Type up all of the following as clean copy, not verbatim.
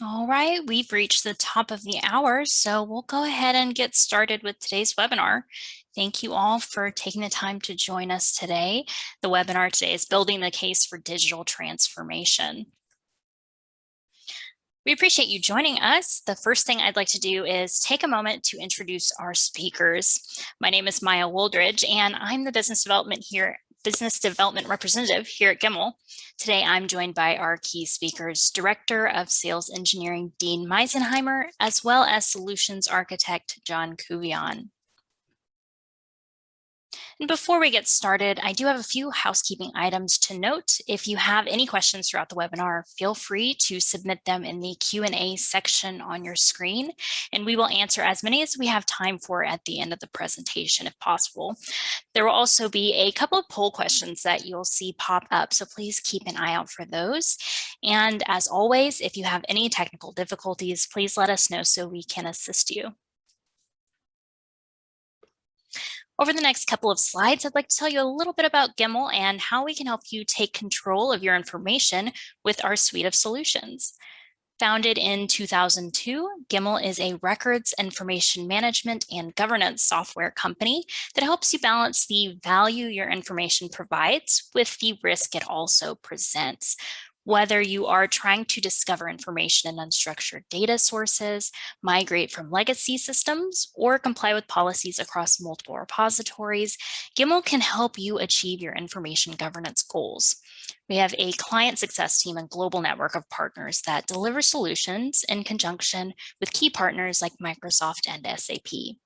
All right, we've reached the top of the hour, so we'll go ahead and get started with today's webinar. Thank you all for taking the time to join us today. The webinar today is Building the Case for Digital Transformation. We appreciate you joining us. The first thing I'd like to do is take a moment to introduce our speakers. My name is Maya Woldridge, and I'm the business development representative here at Gimmal. Today, I'm joined by our key speakers, Director of Sales Engineering, Dean Meisenheimer, as well as Solutions Architect, John Kuvion. And before we get started, I do have a few housekeeping items to note. If you have any questions throughout the webinar, feel free to submit them in the Q&A section on your screen, and we will answer as many as we have time for at the end of the presentation if possible. There will also be a couple of poll questions that you'll see pop up, so please keep an eye out for those. And as always, if you have any technical difficulties, please let us know so we can assist you. Over the next couple of slides, I'd like to tell you a little bit about Gimmal and how we can help you take control of your information with our suite of solutions. Founded in 2002, Gimmal is a records, information management, and governance software company that helps you balance the value your information provides with the risk it also presents. Whether you are trying to discover information in unstructured data sources, migrate from legacy systems, or comply with policies across multiple repositories, Gimmal can help you achieve your information governance goals. We have a client success team and global network of partners that deliver solutions in conjunction with key partners like Microsoft and SAP.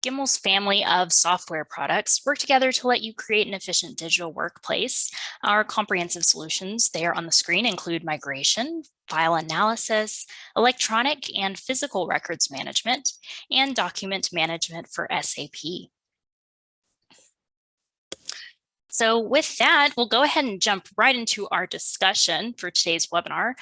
Gimmal's family of software products work together to let you create an efficient digital workplace. Our comprehensive solutions there on the screen include migration, file analysis, electronic and physical records management, and document management for SAP. So with that, we'll go ahead and jump right into our discussion for today's webinar.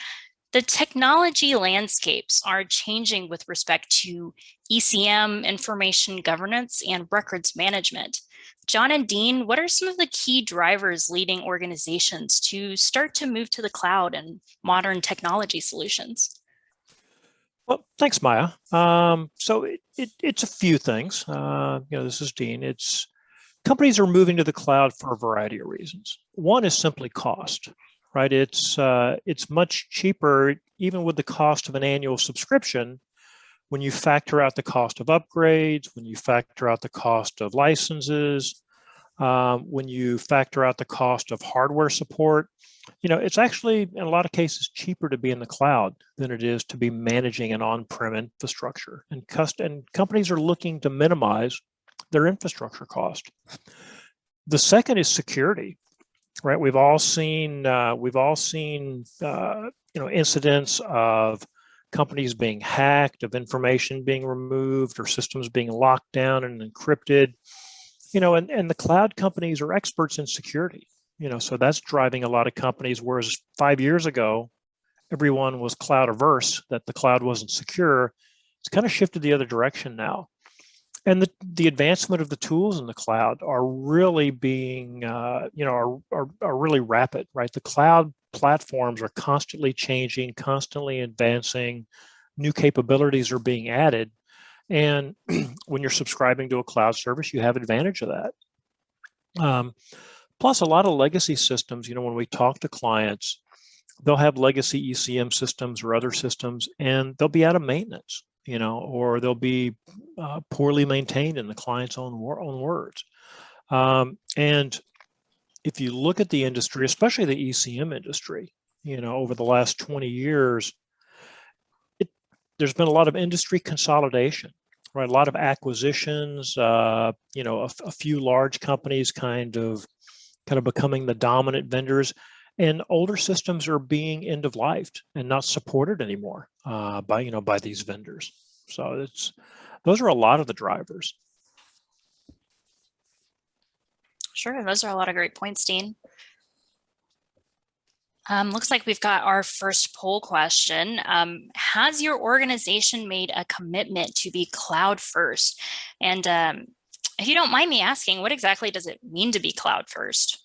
The technology landscapes are changing with respect to ECM, information governance, and records management. John and Dean, what are some of the key drivers leading organizations to start to move to the cloud and modern technology solutions? Well, thanks, Maya. So it's a few things. This is Dean. Companies are moving to the cloud for a variety of reasons. One is simply cost. Right, it's much cheaper, even with the cost of an annual subscription, when you factor out the cost of upgrades, when you factor out the cost of licenses, when you factor out the cost of hardware support. It's actually, in a lot of cases, cheaper to be in the cloud than it is to be managing an on-prem infrastructure. And companies are looking to minimize their infrastructure cost. The second is security. Right, we've all seen incidents of companies being hacked, of information being removed, or systems being locked down and encrypted. And the cloud companies are experts in security. So that's driving a lot of companies. Whereas 5 years ago, everyone was cloud averse, that the cloud wasn't secure. It's kind of shifted the other direction now. And the advancement of the tools in the cloud are really being, are really rapid, right? The cloud platforms are constantly changing, constantly advancing. New capabilities are being added. And when you're subscribing to a cloud service, you have advantage of that. Plus, a lot of legacy systems, when we talk to clients, they'll have legacy ECM systems or other systems, and they'll be out of maintenance. Or they'll be poorly maintained in the client's own words. And if you look at the industry, especially the ECM industry, over the last 20 years, there's been a lot of industry consolidation, right? A lot of acquisitions, a few large companies kind of becoming the dominant vendors. And older systems are being end-of-lifed and not supported anymore by these vendors. So those are a lot of the drivers. Sure, those are a lot of great points, Dean. Looks like we've got our first poll question. Has your organization made a commitment to be cloud first? And if you don't mind me asking, what exactly does it mean to be cloud first?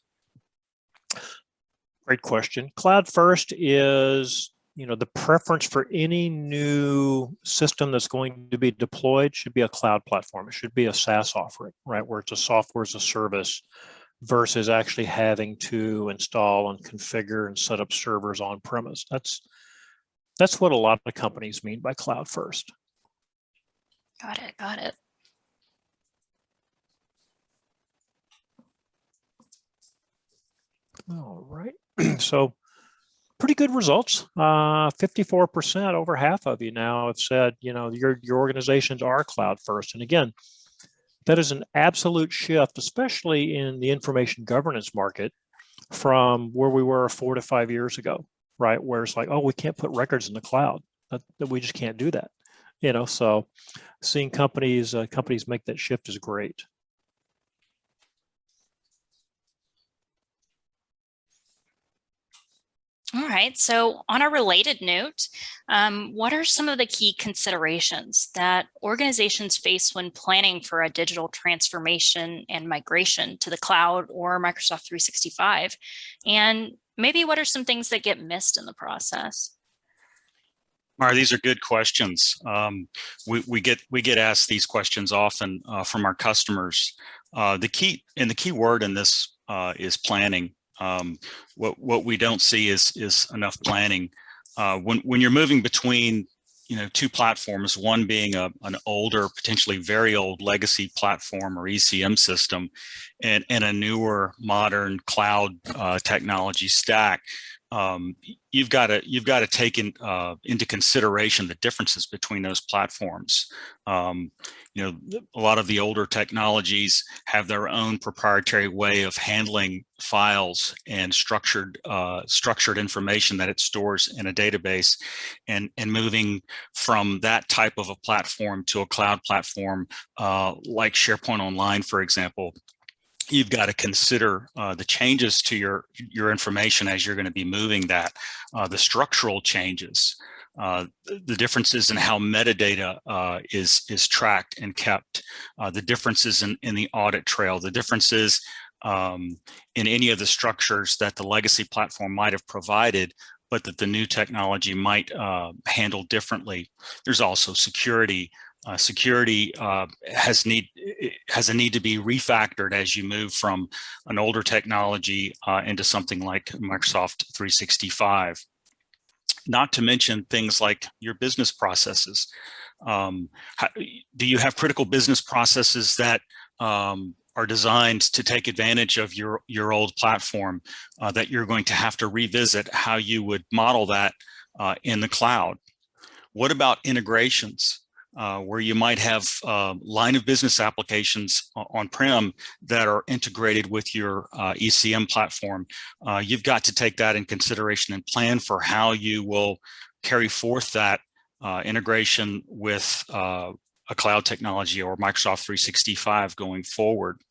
Great question. Cloud first is, the preference for any new system that's going to be deployed should be a cloud platform. It should be a SaaS offering, right? Where it's a software as a service versus actually having to install and configure and set up servers on premise. That's what a lot of companies mean by cloud first. Got it. Got it. All right. So pretty good results. 54%, over half of you now have said, your organizations are cloud first. And again, that is an absolute shift, especially in the information governance market from where we were 4 to 5 years ago, right? Where it's like, oh, we can't put records in the cloud. That we just can't do that. So seeing companies make that shift is great. All right. So on a related note, what are some of the key considerations that organizations face when planning for a digital transformation and migration to the cloud or Microsoft 365? And maybe what are some things that get missed in the process? Mara, these are good questions. We get asked these questions often from our customers. The key word in this is planning. What we don't see is enough planning. When you're moving between two platforms, one being an older, potentially very old legacy platform or ECM system, and a newer modern cloud technology stack, you've got to take into consideration the differences between those platforms. A lot of the older technologies have their own proprietary way of handling files and structured information that it stores in a database, and moving from that type of a platform to a cloud platform like SharePoint Online, for example. You've got to consider the changes to your information as you're going to be moving that, the structural changes, the differences in how metadata is tracked and kept, the differences in the audit trail, the differences in any of the structures that the legacy platform might have provided, but that the new technology might handle differently. There's also security. Security has a need to be refactored as you move from an older technology into something like Microsoft 365. Not to mention things like your business processes. Do you have critical business processes that are designed to take advantage of your old platform that you're going to have to revisit how you would model that in the cloud? What about integrations? Where you might have line of business applications on-prem that are integrated with your ECM platform. You've got to take that in consideration and plan for how you will carry forth that integration with a cloud technology or Microsoft 365 going forward.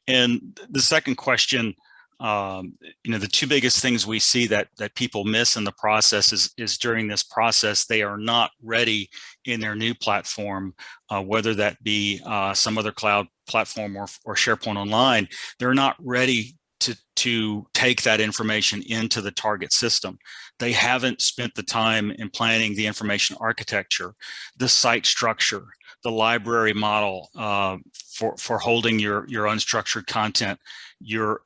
And the second question, the two biggest things we see that people miss in the process is during this process, they are not ready in their new platform, whether that be some other cloud platform or SharePoint Online. They're not ready to take that information into the target system. They haven't spent the time in planning the information architecture, the site structure, the library model for holding your unstructured content, your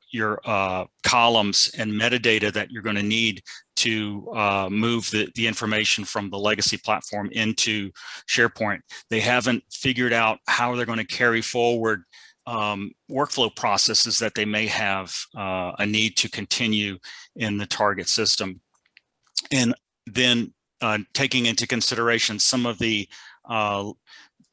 columns and metadata that you're going to need to move the information from the legacy platform into SharePoint. They haven't figured out how they're going to carry forward workflow processes that they may have a need to continue in the target system. And then taking into consideration some of the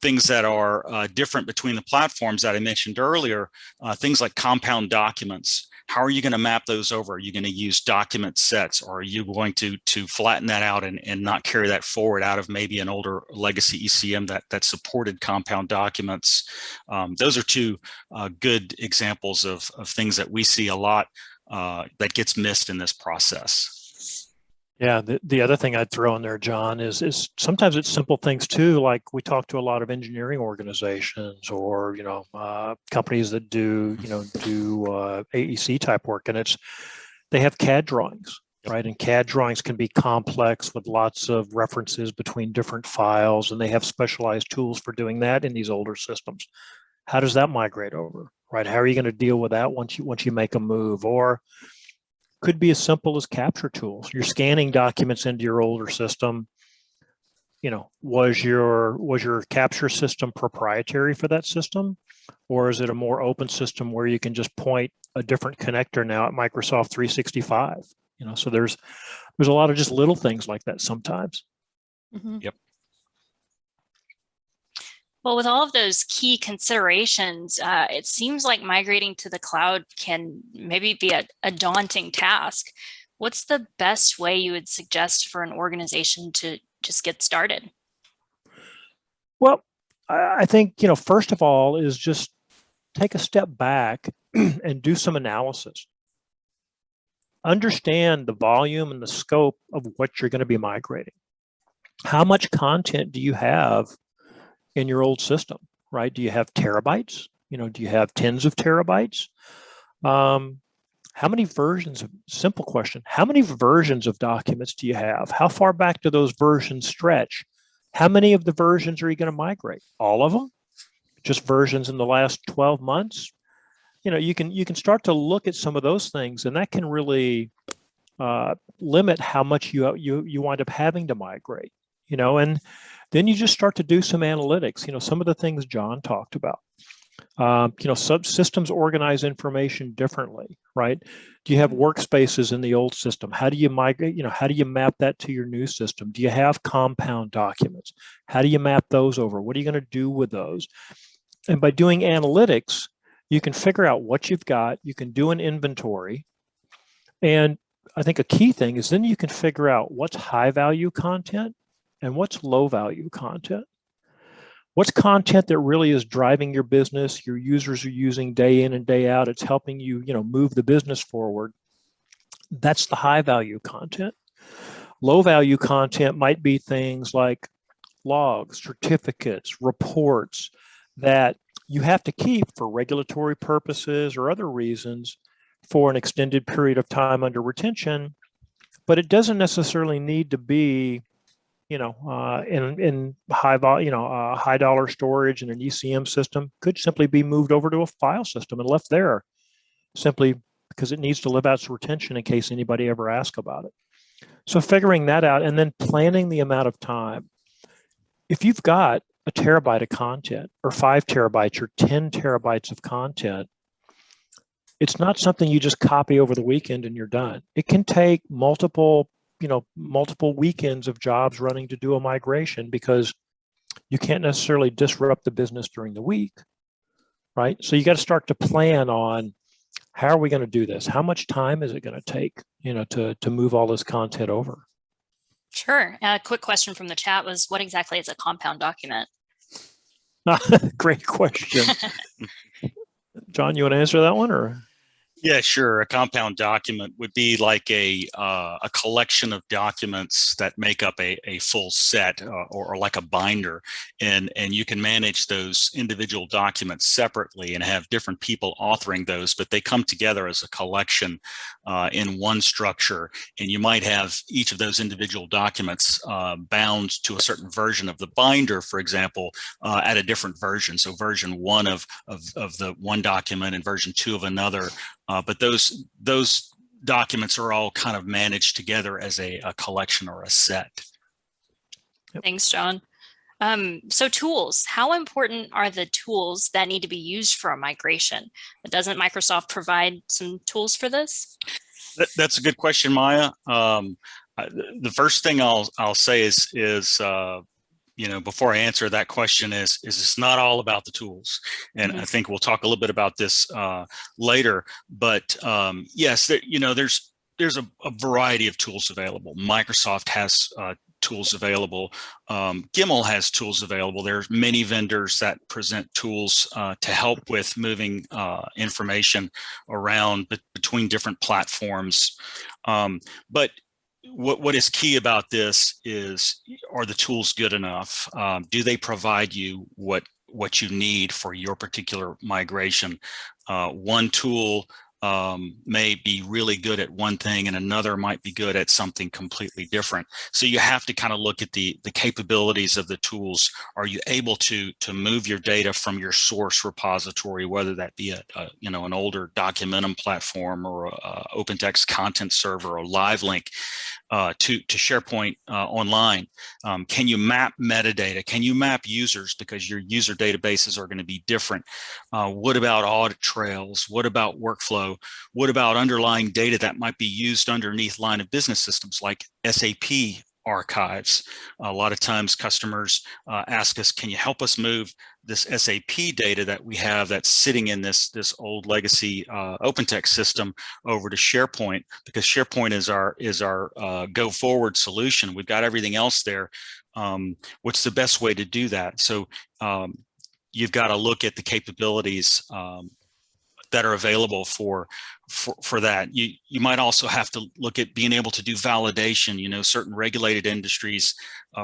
things that are different between the platforms that I mentioned earlier, things like compound documents. How are you going to map those over? Are you going to use document sets, or are you going to flatten that out and not carry that forward out of maybe an older legacy ECM that supported compound documents? Those are two good examples of things that we see a lot that gets missed in this process. Yeah, the other thing I'd throw in there, John, is sometimes it's simple things too. Like we talk to a lot of engineering organizations or companies that do AEC type work, and they have CAD drawings, Yep. right? And CAD drawings can be complex with lots of references between different files, and they have specialized tools for doing that in these older systems. How does that migrate over, right? How are you going to deal with that once you make a move? Or could be as simple as capture tools. You're scanning documents into your older system. Was your capture system proprietary for that system, or is it a more open system where you can just point a different connector now at Microsoft 365? So there's a lot of just little things like that sometimes. Mm-hmm. Yep. Well, with all of those key considerations, it seems like migrating to the cloud can maybe be a daunting task. What's the best way you would suggest for an organization to just get started? Well, I think, first of all is just take a step back and do some analysis. Understand the volume and the scope of what you're going to be migrating. How much content do you have in your old system, right? Do you have terabytes? Do you have tens of terabytes? How many versions simple question, how many versions of documents do you have? How far back do those versions stretch? How many of the versions are you going to migrate? All of them? Just versions in the last 12 months? You can start to look at some of those things, and that can really limit how much you wind up having to migrate. And then you just start to do some analytics. Some of the things John talked about. Subsystems organize information differently, right? Do you have workspaces in the old system? How do you migrate? How do you map that to your new system? Do you have compound documents? How do you map those over? What are you going to do with those? And by doing analytics, you can figure out what you've got. You can do an inventory. And I think a key thing is then you can figure out what's high value content and what's low value content. What's content that really is driving your business, your users are using day in and day out, it's helping you, move the business forward. That's the high value content. Low value content might be things like logs, certificates, reports that you have to keep for regulatory purposes or other reasons for an extended period of time under retention, but it doesn't necessarily need to be in high high dollar storage in an ECM system. Could simply be moved over to a file system and left there simply because it needs to live out its retention in case anybody ever asks about it. So figuring that out and then planning the amount of time. If you've got a terabyte of content or 5 terabytes or 10 terabytes of content, it's not something you just copy over the weekend and you're done. It can take multiple weekends of jobs running to do a migration because you can't necessarily disrupt the business during the week, right? So you got to start to plan on how are we going to do this? How much time is it going to take, to move all this content over? Sure. A quick question from the chat was, what exactly is a compound document? Great question. John, you want to answer that one or? Yeah, sure. A compound document would be like a collection of documents that make up a full set or like a binder, and you can manage those individual documents separately and have different people authoring those, but they come together as a collection in one structure, and you might have each of those individual documents bound to a certain version of the binder, for example, at a different version. So version 1 of the one document and version 2 of another. But those documents are all kind of managed together as a collection or a set. Thanks, John. So tools, how important are the tools that need to be used for a migration? Doesn't Microsoft provide some tools for this? That's a good question, Maya. The first thing I'll say is before I answer that question is it's not all about the tools. And I think we'll talk a little bit about this later, but yes, there's a variety of tools available. Microsoft has tools available. Gimmal has tools available. There's many vendors that present tools to help with moving information around between different platforms. But what is key about this is, are the tools good enough? Do they provide you what you need for your particular migration? One tool may be really good at one thing and another might be good at something completely different. So you have to kind of look at the capabilities of the tools. Are you able to move your data from your source repository, whether that be an older Documentum platform or a OpenText content server or live link, to SharePoint online? Can you map metadata? Can you map users, because your user databases are going to be different? What about audit trails? What about workflow? What about underlying data that might be used underneath line of business systems like SAP archives? A lot of times customers ask us, can you help us move this SAP data that we have that's sitting in this old legacy OpenText system over to SharePoint, because SharePoint is our go forward solution. We've got everything else there. What's the best way to do that? So you've got to look at the capabilities that are available for that. You might also have to look at being able to do validation. Certain regulated industries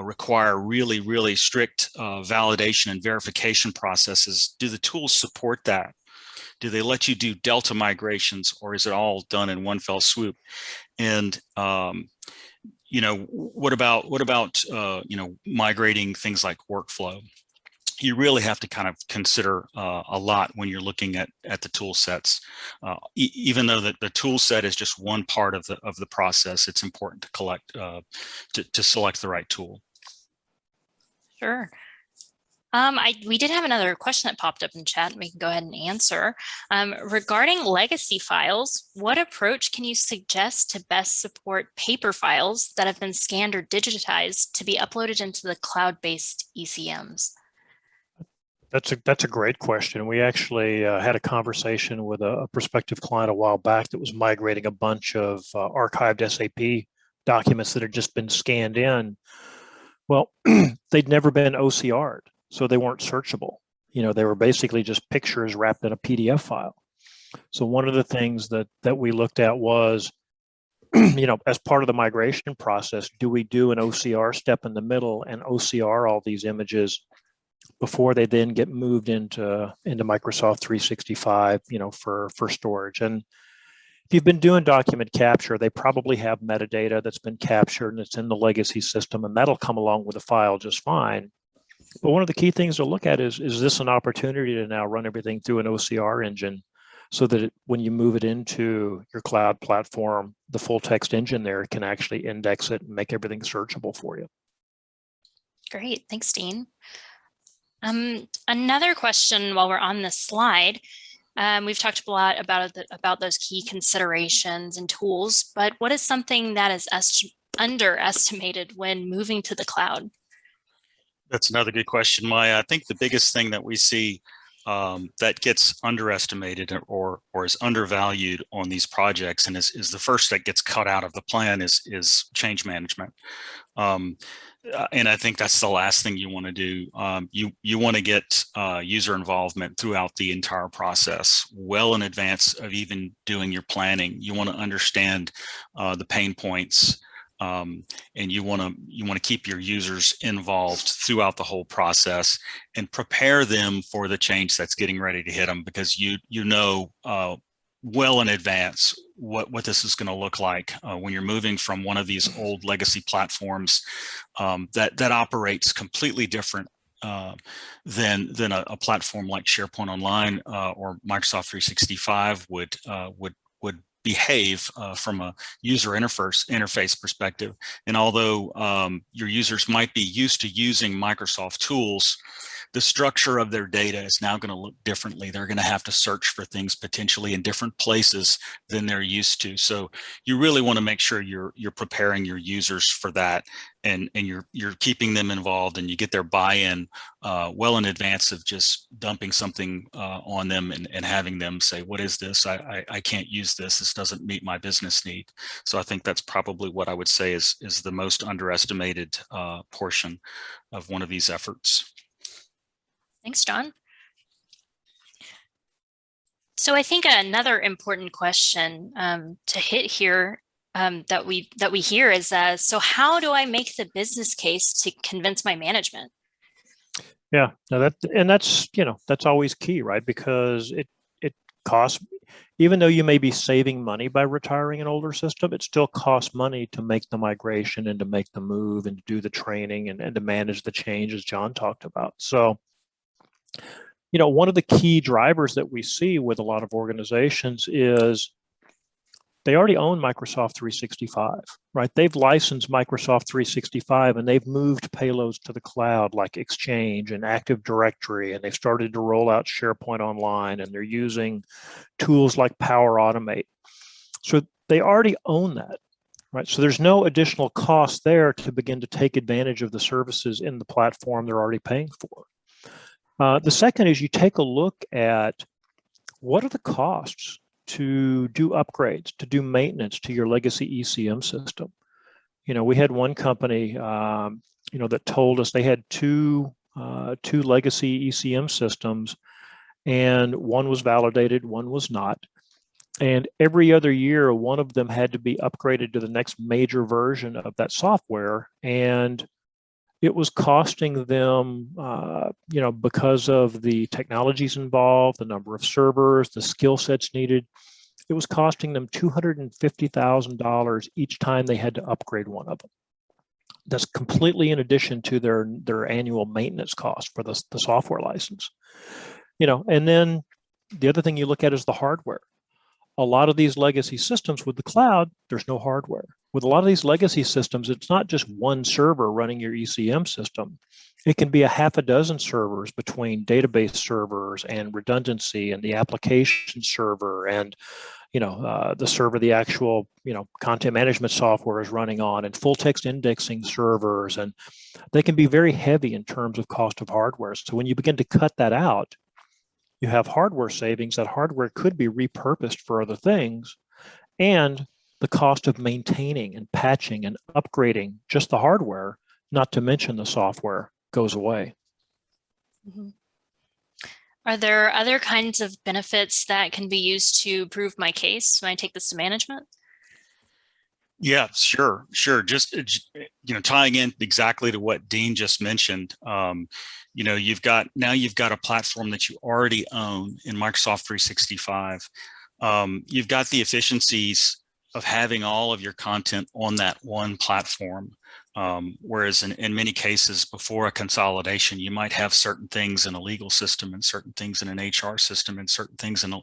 require really, really strict validation and verification processes. Do the tools support that? Do they let you do delta migrations, or is it all done in one fell swoop? And what about migrating things like workflow? You really have to kind of consider a lot when you're looking at the tool sets. Even though the tool set is just one part of the process, it's important to collect to select the right tool. Sure. We did have another question that popped up in chat. We can go ahead and answer. Regarding legacy files, what approach can you suggest to best support paper files that have been scanned or digitized to be uploaded into the cloud-based ECMs? That's a great question. We actually had a conversation with a prospective client a while back that was migrating a bunch of archived SAP documents that had just been scanned in. Well, they'd never been OCR'd, so they weren't searchable. They were basically just pictures wrapped in a PDF file. So one of the things that we looked at was, as part of the migration process, do we do an OCR step in the middle and OCR all these images before they then get moved into Microsoft 365, for storage? And if you've been doing document capture, they probably have metadata that's been captured and it's in the legacy system, and that'll come along with the file just fine. But one of the key things to look at is this an opportunity to now run everything through an OCR engine, so that when you move it into your cloud platform, the full text engine there can actually index it and make everything searchable for you. Great, thanks, Dean. Another question while we're on this slide, we've talked a lot about those key considerations and tools, but what is something that is underestimated when moving to the cloud? That's another good question, Maya. I think the biggest thing that we see that gets underestimated or is undervalued on these projects, and is the first that gets cut out of the plan, is change management. And I think that's the last thing you want to do. You want to get user involvement throughout the entire process, well in advance of even doing your planning. You want to understand the pain points, and you want to keep your users involved throughout the whole process and prepare them for the change that's getting ready to hit them, because well in advance what this is going to look like when you're moving from one of these old legacy platforms that operates completely different than a platform like SharePoint Online or Microsoft 365 would behave from a user interface perspective. And although your users might be used to using Microsoft tools, the structure of their data is now going to look differently. They're going to have to search for things potentially in different places than they're used to. So you really want to make sure you're preparing your users for that, and you're keeping them involved, and you get their buy-in well in advance of just dumping something on them and having them say, what is this? I can't use this. This doesn't meet my business need. So I think that's probably what I would say is the most underestimated portion of one of these efforts. Thanks, John. So I think another important question to hit here that we hear is, so how do I make the business case to convince my management? Yeah, no, that's always key, right? Because it costs, even though you may be saving money by retiring an older system, it still costs money to make the migration and to make the move and to do the training and to manage the change, as John talked about. So, one of the key drivers that we see with a lot of organizations is they already own Microsoft 365, right? They've licensed Microsoft 365 and they've moved payloads to the cloud like Exchange and Active Directory, and they've started to roll out SharePoint Online, and they're using tools like Power Automate. So they already own that, right? So there's no additional cost there to begin to take advantage of the services in the platform they're already paying for. The second is you take a look at what are the costs to do upgrades, to do maintenance to your legacy ECM system. We had one company, that told us they had two legacy ECM systems, and one was validated, one was not. And every other year, one of them had to be upgraded to the next major version of that software. And it was costing them, because of the technologies involved, the number of servers, the skill sets needed, it was costing them $250,000 each time they had to upgrade one of them. That's completely in addition to their annual maintenance cost for the software license. And then the other thing you look at is the hardware. A lot of these legacy systems with the cloud, there's no hardware. With a lot of these legacy systems, it's not just one server running your ECM system. It can be a half a dozen servers between database servers and redundancy and the application server and the server the actual content management software is running on, and full text indexing servers, and they can be very heavy in terms of cost of hardware. So when you begin to cut that out, you have hardware savings. That hardware could be repurposed for other things, and the cost of maintaining and patching and upgrading just the hardware, not to mention the software, goes away. Mm-hmm. Are there other kinds of benefits that can be used to prove my case when I take this to management? Yeah, sure. Just, tying in exactly to what Dean just mentioned, you've got a platform that you already own in Microsoft 365. You've got the efficiencies of having all of your content on that one platform. Whereas in many cases before a consolidation, you might have certain things in a legal system and certain things in an HR system and certain things in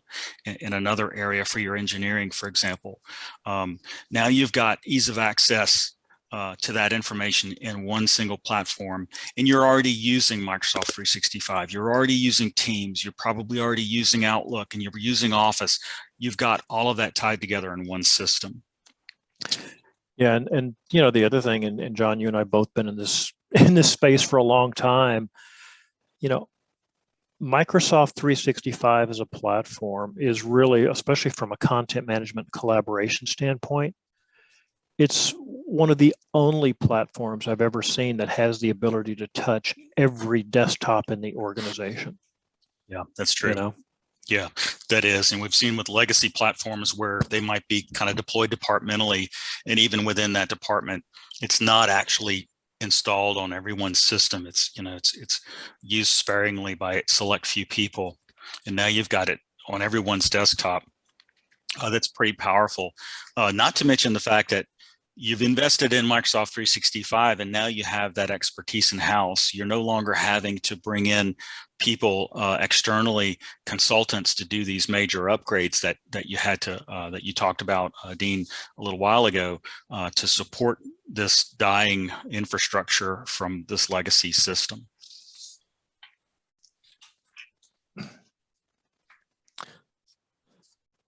another area for your engineering, for example. Now you've got ease of access to that information in one single platform, and you're already using Microsoft 365. You're already using Teams. You're probably already using Outlook, and you're using Office. You've got all of that tied together in one system. Yeah, and the other thing, and John, you and I both been in this space for a long time. Microsoft 365 as a platform is really, especially from a content management collaboration standpoint, it's one of the only platforms I've ever seen that has the ability to touch every desktop in the organization. Yeah, that's true. Yeah, that is. And we've seen with legacy platforms where they might be kind of deployed departmentally, and even within that department, it's not actually installed on everyone's system. It's used sparingly by a select few people. And now you've got it on everyone's desktop. That's pretty powerful. Not to mention the fact that you've invested in Microsoft 365 and now you have that expertise in house. You're no longer having to bring in people externally, consultants, to do these major upgrades that you had to that you talked about, Dean, a little while ago, to support this dying infrastructure from this legacy system.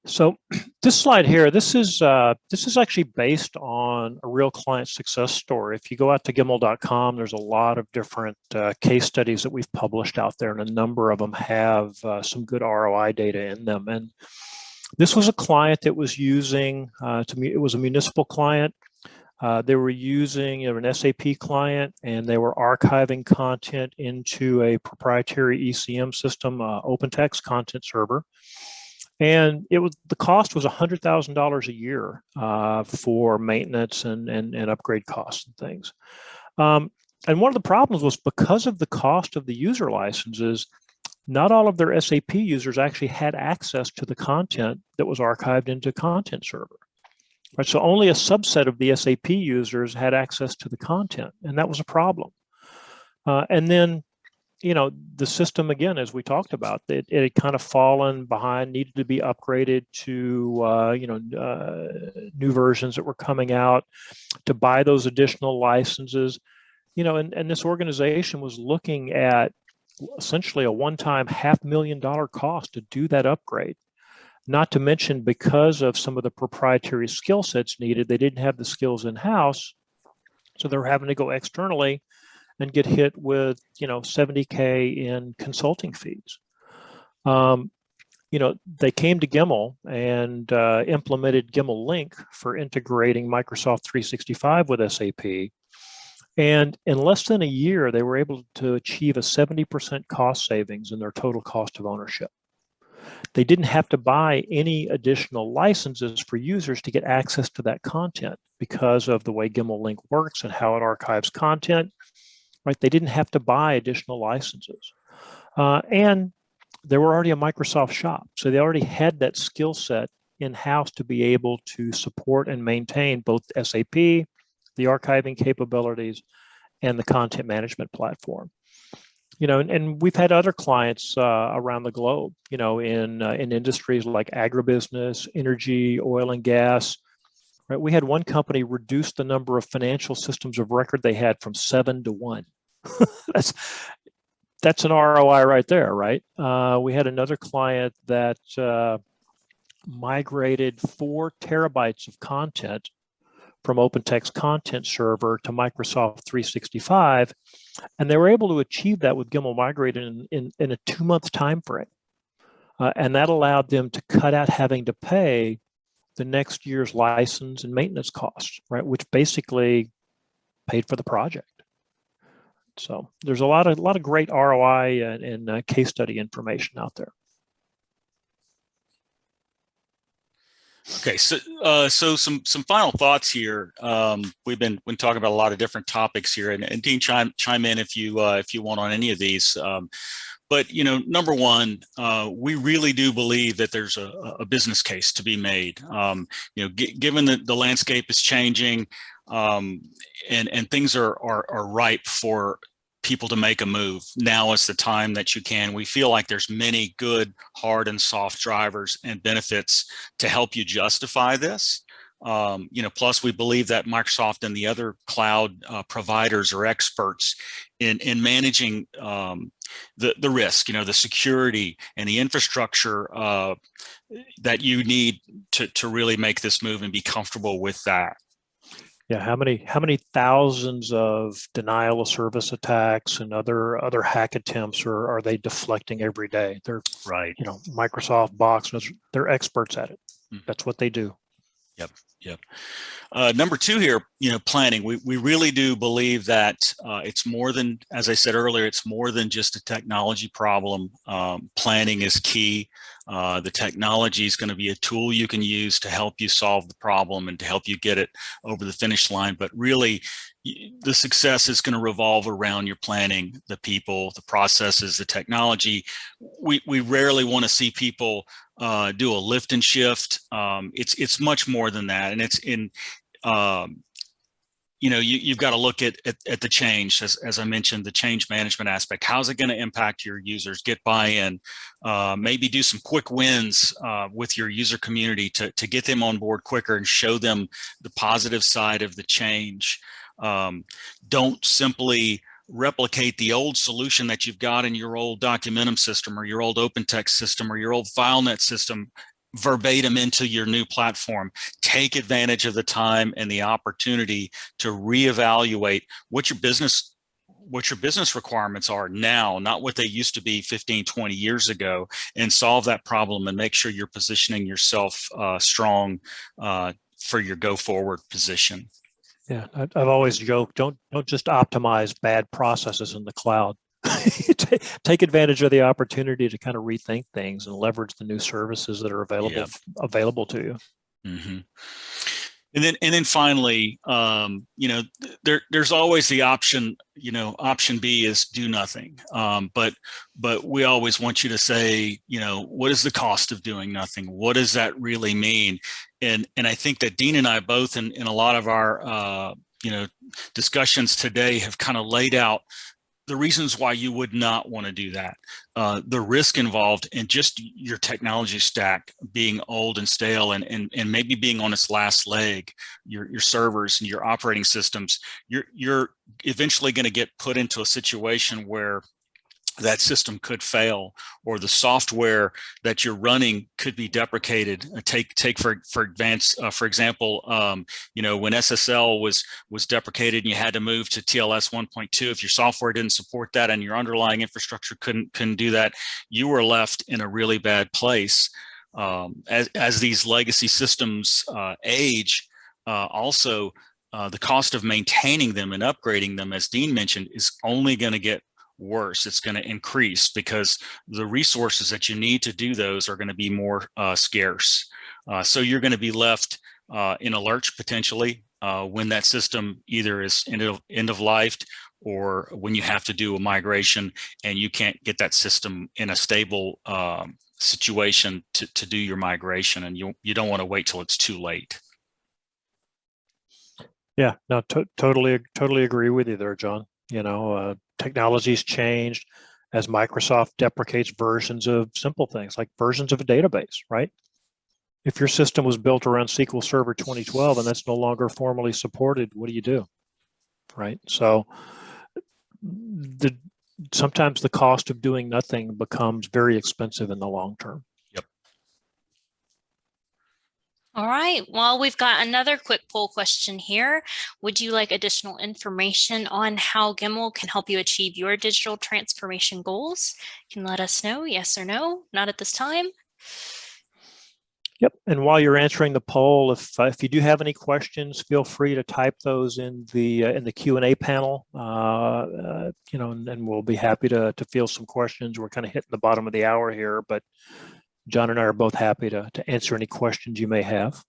So this slide here, this is actually based on a real client success story. If you go out to Gimmal.com, there's a lot of different case studies that we've published out there, and a number of them have some good ROI data in them. And this was a client that was using, it was a municipal client. They were using an SAP client, and they were archiving content into a proprietary ECM system, OpenText content server. And the cost was $100,000 a year for maintenance and upgrade costs and things. And one of the problems was, because of the cost of the user licenses, not all of their SAP users actually had access to the content that was archived into content server. Right? So only a subset of the SAP users had access to the content, and that was a problem. And then, the system, again, as we talked about, it had kind of fallen behind, needed to be upgraded to, new versions that were coming out to buy those additional licenses. And this organization was looking at essentially a one-time $500,000 cost to do that upgrade. Not to mention, because of some of the proprietary skill sets needed, they didn't have the skills in-house, so they were having to go externally and get hit with $70K in consulting fees. They came to Gimmal and implemented Gimmal Link for integrating Microsoft 365 with SAP. And in less than a year, they were able to achieve a 70% cost savings in their total cost of ownership. They didn't have to buy any additional licenses for users to get access to that content because of the way Gimmal Link works and how it archives content. Right? They didn't have to buy additional licenses. And they were already a Microsoft shop. So they already had that skill set in-house to be able to support and maintain both SAP, the archiving capabilities, and the content management platform. And we've had other clients around the globe, in industries like agribusiness, energy, oil and gas. Right? We had one company reduce the number of financial systems of record they had from 7 to 1. That's an ROI right there, right? We had another client that migrated 4 terabytes of content from OpenText content server to Microsoft 365, and they were able to achieve that with Gimmal migrated in a 2-month time frame, and that allowed them to cut out having to pay the next year's license and maintenance costs, right? Which basically paid for the project. So there's a lot of great ROI and case study information out there. Okay, so some final thoughts here. We've been talking about a lot of different topics here, and Dean, chime in if you want on any of these. But number one, we really do believe that there's a business case to be made. Given that the landscape is changing, and things are ripe for people to make a move. Now is the time that you can. We feel like there's many good hard and soft drivers and benefits to help you justify this. Plus we believe that Microsoft and the other cloud providers are experts in managing the risk, the security and the infrastructure that you need to really make this move and be comfortable with that. Yeah, how many thousands of denial of service attacks and other hack attempts are they deflecting every day? They're right. Microsoft Box, they're experts at it. That's what they do. Yep. Number two here, planning. We really do believe that it's more than, as I said earlier, it's more than just a technology problem. Planning is key. The technology is going to be a tool you can use to help you solve the problem and to help you get it over the finish line. But really, the success is going to revolve around your planning, the people, the processes, the technology. We rarely want to see people do a lift and shift. It's much more than that, and it's in. You've got to look at the change, as I mentioned, the change management aspect. How's it going to impact your users? Get buy-in, maybe do some quick wins with your user community to get them on board quicker and show them the positive side of the change. Don't simply replicate the old solution that you've got in your old Documentum system or your old OpenText system or your old FileNet system verbatim into your new platform. Take advantage of the time and the opportunity to reevaluate what your business requirements are now, not what they used to be 15, 20 years ago, and solve that problem and make sure you're positioning yourself strong for your go forward position. Yeah, I've always joked, don't just optimize bad processes in the cloud. Take advantage of the opportunity to kind of rethink things and leverage the new services that are available to you. Mm-hmm. And then finally, there's always the option. Option B is do nothing. But we always want you to say, what is the cost of doing nothing? What does that really mean? And I think that Dean and I both, in a lot of our discussions today, have kind of laid out the reasons why you would not want to do that, the risk involved in just your technology stack being old and stale, and maybe being on its last leg, your servers and your operating systems, you're eventually going to get put into a situation where that system could fail, or the software that you're running could be deprecated. Take for example, when SSL was deprecated and you had to move to TLS 1.2, if your software didn't support that and your underlying infrastructure couldn't do that, you were left in a really bad place. As these legacy systems age, also the cost of maintaining them and upgrading them, as Dean mentioned, is only going to get worse. It's going to increase because the resources that you need to do those are going to be more scarce. So you're going to be left in a lurch potentially when that system either is end of life, or when you have to do a migration and you can't get that system in a stable situation to do your migration, and you don't want to wait till it's too late. Yeah, no, totally agree with you there, John. Technology's changed as Microsoft deprecates versions of simple things like versions of a database, right? If your system was built around SQL Server 2012 and that's no longer formally supported, what do you do, right? So sometimes the cost of doing nothing becomes very expensive in the long term. All right, well, we've got another quick poll question here. Would you like additional information on how Gimmal can help you achieve your digital transformation goals? You can let us know, yes or no, not at this time. Yep, and while you're answering the poll, if you do have any questions, feel free to type those in the Q&A panel, and we'll be happy to field some questions. We're kind of hitting the bottom of the hour here, but John and I are both happy to answer any questions you may have.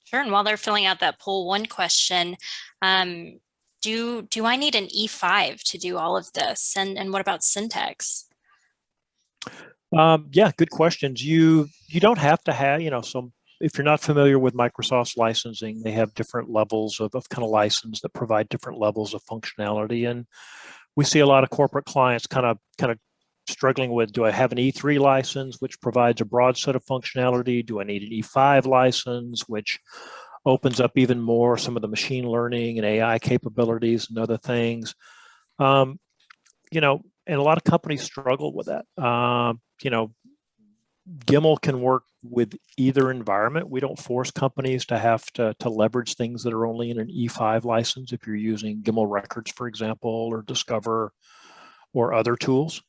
Sure, and while they're filling out that poll, one question, do I need an E5 to do all of this? And what about syntax? Yeah, good questions. You don't have to have, if you're not familiar with Microsoft's licensing, they have different levels of kind of license that provide different levels of functionality. And we see a lot of corporate clients kind of struggling with, do I have an E3 license, which provides a broad set of functionality? Do I need an E5 license, which opens up even more some of the machine learning and AI capabilities and other things? And a lot of companies struggle with that. Gimmal can work with either environment. We don't force companies to have to leverage things that are only in an E5 license if you're using Gimmal Records, for example, or Discover, or other tools.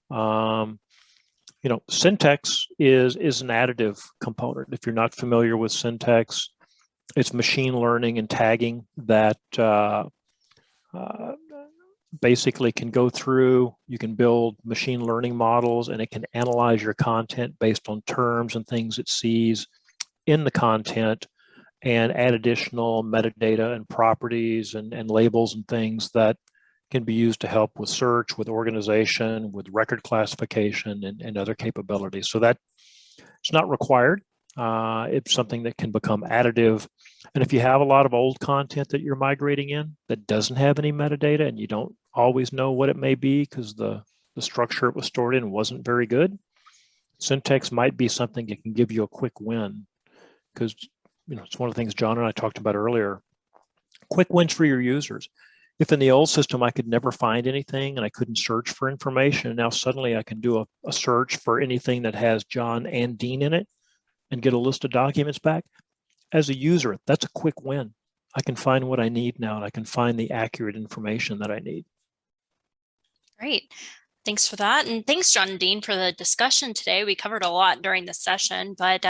Syntax is an additive component. If you're not familiar with syntax, it's machine learning and tagging that basically can go through, you can build machine learning models, and it can analyze your content based on terms and things it sees in the content, and add additional metadata and properties and labels and things that can be used to help with search, with organization, with record classification, and other capabilities. So that it's not required. It's something that can become additive. And if you have a lot of old content that you're migrating in that doesn't have any metadata, and you don't always know what it may be because the structure it was stored in wasn't very good, syntax might be something that can give you a quick win, because it's one of the things John and I talked about earlier. Quick wins for your users. If in the old system I could never find anything and I couldn't search for information, and now suddenly I can do a search for anything that has John and Dean in it and get a list of documents back. As a user, that's a quick win. I can find what I need now, and I can find the accurate information that I need. Great. Thanks for that. And thanks, John and Dean, for the discussion today. We covered a lot during the session, but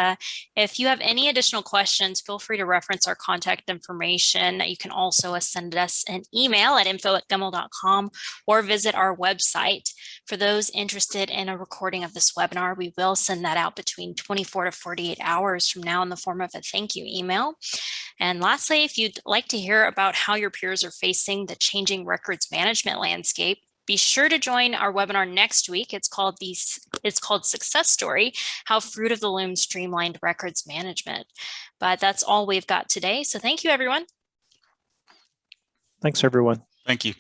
if you have any additional questions, feel free to reference our contact information. You can also send us an email at info@gimmal.com or visit our website. For those interested in a recording of this webinar, we will send that out between 24 to 48 hours from now in the form of a thank you email. And lastly, if you'd like to hear about how your peers are facing the changing records management landscape, be sure to join our webinar next week. It's called Success Story, How Fruit of the Loom Streamlined Records Management. But that's all we've got today. So thank you, everyone. Thanks, everyone. Thank you.